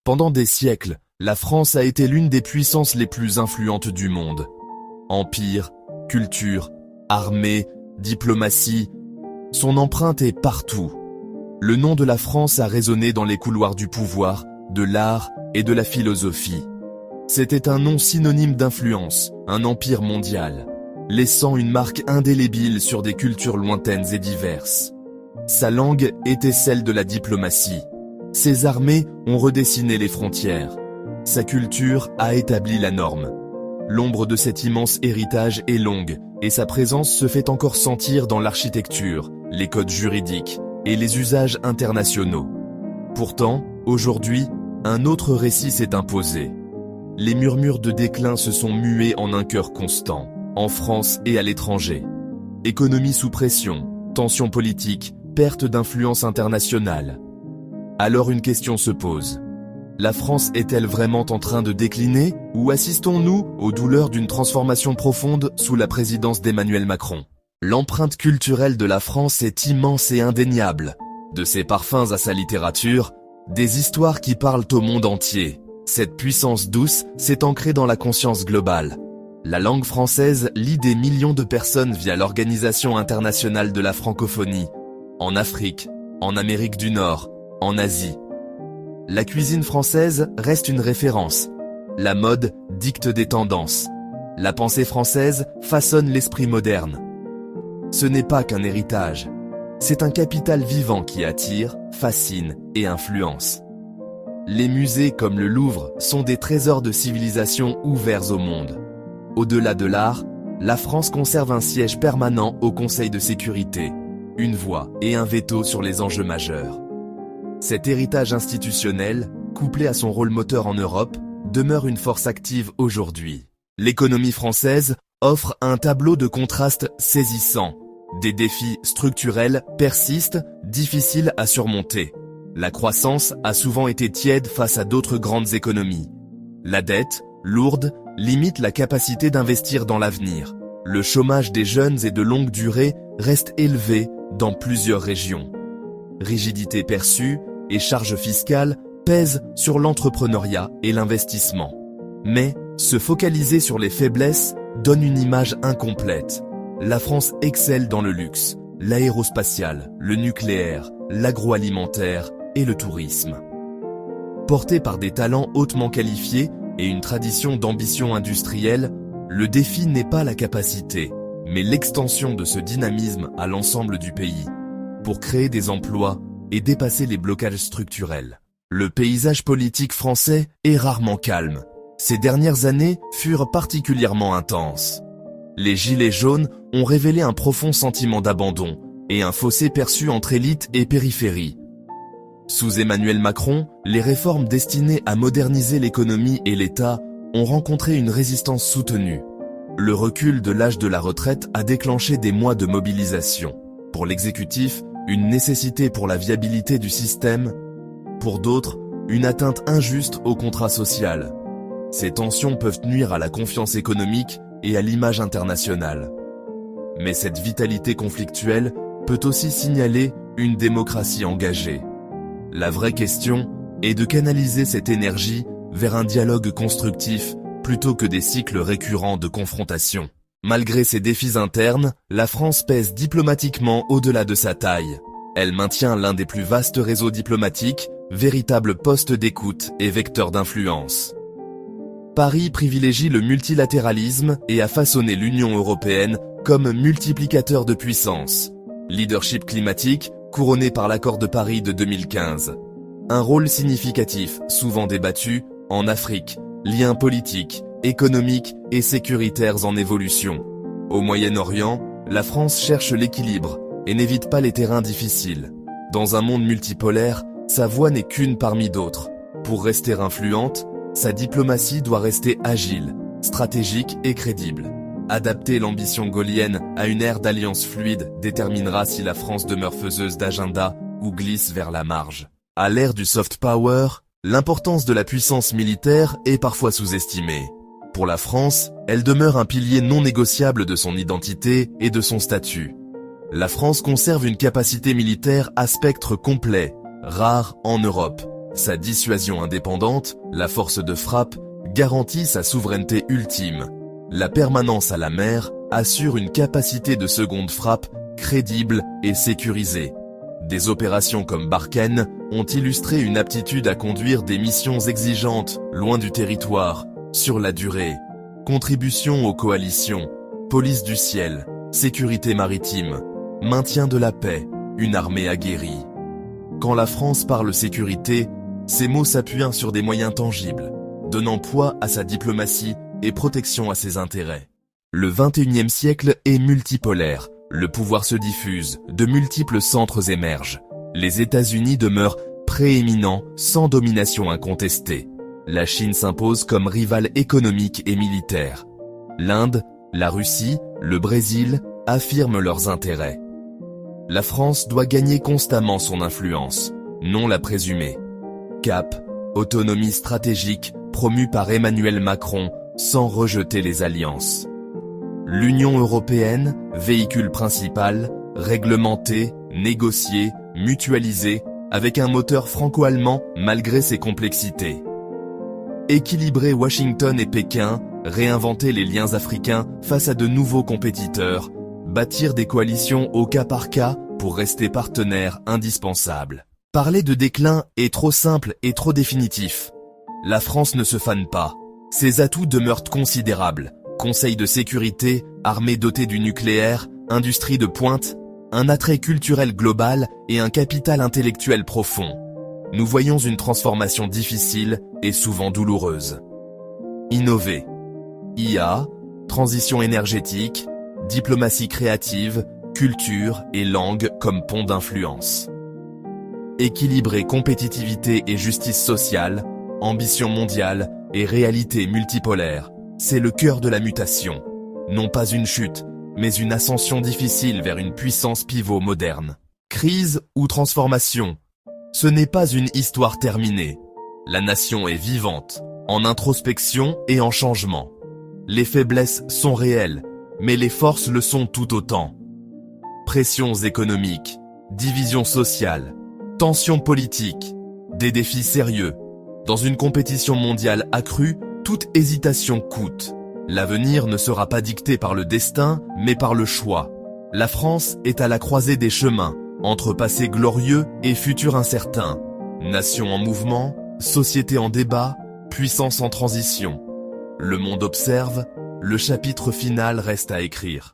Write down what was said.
Pendant des siècles, la France a été l'une des puissances les plus influentes du monde. Empire, culture, armée, diplomatie, son empreinte est partout. Le nom de la France a résonné dans les couloirs du pouvoir, de l'art et de la philosophie. C'était un nom synonyme d'influence, un empire mondial, laissant une marque indélébile sur des cultures lointaines et diverses. Sa langue était celle de la diplomatie. Ses armées ont redessiné les frontières. Sa culture a établi la norme. L'ombre de cet immense héritage est longue, et sa présence se fait encore sentir dans l'architecture, les codes juridiques et les usages internationaux. Pourtant, aujourd'hui, un autre récit s'est imposé. Les murmures de déclin se sont mués en un cœur constant, en France et à l'étranger. Économie sous pression, tensions politiques, perte d'influence internationale. Alors une question se pose. La France est-elle vraiment en train de décliner, ou assistons-nous aux douleurs d'une transformation profonde sous la présidence d'Emmanuel Macron? L'empreinte culturelle de la France est immense et indéniable. De ses parfums à sa littérature, des histoires qui parlent au monde entier. Cette puissance douce s'est ancrée dans la conscience globale. La langue française lie des millions de personnes via l'Organisation internationale de la francophonie, en Afrique, en Amérique du Nord, en Asie. La cuisine française reste une référence. La mode dicte des tendances. La pensée française façonne l'esprit moderne. Ce n'est pas qu'un héritage. C'est un capital vivant qui attire, fascine et influence. Les musées comme le Louvre sont des trésors de civilisation ouverts au monde. Au-delà de l'art, la France conserve un siège permanent au Conseil de sécurité, une voix et un veto sur les enjeux majeurs. Cet héritage institutionnel, couplé à son rôle moteur en Europe, demeure une force active aujourd'hui. L'économie française offre un tableau de contraste saisissant. Des défis structurels persistent, difficiles à surmonter. La croissance a souvent été tiède face à d'autres grandes économies. La dette, lourde, limite la capacité d'investir dans l'avenir. Le chômage des jeunes et de longue durée reste élevé dans plusieurs régions. Rigidité perçue et charges fiscales pèsent sur l'entrepreneuriat et l'investissement. Mais se focaliser sur les faiblesses donne une image incomplète. La France excelle dans le luxe, l'aérospatial, le nucléaire, l'agroalimentaire et le tourisme. Porté par des talents hautement qualifiés et une tradition d'ambition industrielle, le défi n'est pas la capacité, mais l'extension de ce dynamisme à l'ensemble du pays, pour créer des emplois et dépasser les blocages structurels. Le paysage politique français est rarement calme. Ces dernières années furent particulièrement intenses. Les gilets jaunes ont révélé un profond sentiment d'abandon et un fossé perçu entre élite et périphérie. Sous Emmanuel Macron, les réformes destinées à moderniser l'économie et l'État ont rencontré une résistance soutenue. Le recul de l'âge de la retraite a déclenché des mois de mobilisation. Pour l'exécutif, une nécessité pour la viabilité du système. Pour d'autres, une atteinte injuste au contrat social. Ces tensions peuvent nuire à la confiance économique et à l'image internationale. Mais cette vitalité conflictuelle peut aussi signaler une démocratie engagée. La vraie question est de canaliser cette énergie vers un dialogue constructif plutôt que des cycles récurrents de confrontation. Malgré ses défis internes, la France pèse diplomatiquement au-delà de sa taille. Elle maintient l'un des plus vastes réseaux diplomatiques, véritable poste d'écoute et vecteur d'influence. Paris privilégie le multilatéralisme et a façonné l'Union européenne comme multiplicateur de puissance. Leadership climatique, couronné par l'accord de Paris de 2015. Un rôle significatif, souvent débattu, en Afrique, liens politiques, économiques et sécuritaires en évolution. Au Moyen-Orient, la France cherche l'équilibre et n'évite pas les terrains difficiles. Dans un monde multipolaire, sa voix n'est qu'une parmi d'autres. Pour rester influente, sa diplomatie doit rester agile, stratégique et crédible. Adapter l'ambition gaullienne à une ère d'alliance fluide déterminera si la France demeure faiseuse d'agenda ou glisse vers la marge. À l'ère du soft power, l'importance de la puissance militaire est parfois sous-estimée. Pour la France, elle demeure un pilier non négociable de son identité et de son statut. La France conserve une capacité militaire à spectre complet, rare en Europe, Sa dissuasion indépendante, la force de frappe, garantit sa souveraineté ultime. La permanence à la mer assure une capacité de seconde frappe crédible et sécurisée. Des opérations comme Barkhane ont illustré une aptitude à conduire des missions exigeantes, loin du territoire, sur la durée. Contribution aux coalitions, police du ciel, sécurité maritime, maintien de la paix, une armée aguerrie. Quand la France parle sécurité, ces mots s'appuient sur des moyens tangibles, donnant poids à sa diplomatie et protection à ses intérêts. Le XXIe siècle est multipolaire, le pouvoir se diffuse, de multiples centres émergent. Les États-Unis demeurent prééminents sans domination incontestée. La Chine s'impose comme rival économique et militaire. L'Inde, la Russie, le Brésil affirment leurs intérêts. La France doit gagner constamment son influence, non la présumer. Cap, autonomie stratégique promue par Emmanuel Macron sans rejeter les alliances. L'Union européenne, véhicule principal, réglementé, négocié, mutualisé, avec un moteur franco-allemand malgré ses complexités. Équilibrer Washington et Pékin, réinventer les liens africains face à de nouveaux compétiteurs, bâtir des coalitions au cas par cas pour rester partenaires indispensables. Parler de déclin est trop simple et trop définitif. La France ne se fane pas. Ses atouts demeurent considérables. Conseil de sécurité, armée dotée du nucléaire, industrie de pointe, un attrait culturel global et un capital intellectuel profond. Nous voyons une transformation difficile et souvent douloureuse. Innover. IA, transition énergétique, diplomatie créative, culture et langue comme pont d'influence. Équilibrer compétitivité et justice sociale, ambition mondiale et réalité multipolaire, c'est le cœur de la mutation. Non pas une chute, mais une ascension difficile vers une puissance pivot moderne. Crise ou transformation, ce n'est pas une histoire terminée. La nation est vivante, en introspection et en changement. Les faiblesses sont réelles, mais les forces le sont tout autant. Pressions économiques, divisions sociales, tensions politiques, des défis sérieux. Dans une compétition mondiale accrue, toute hésitation coûte. L'avenir ne sera pas dicté par le destin, mais par le choix. La France est à la croisée des chemins, entre passé glorieux et futur incertain. Nation en mouvement, société en débat, puissance en transition. Le monde observe, le chapitre final reste à écrire.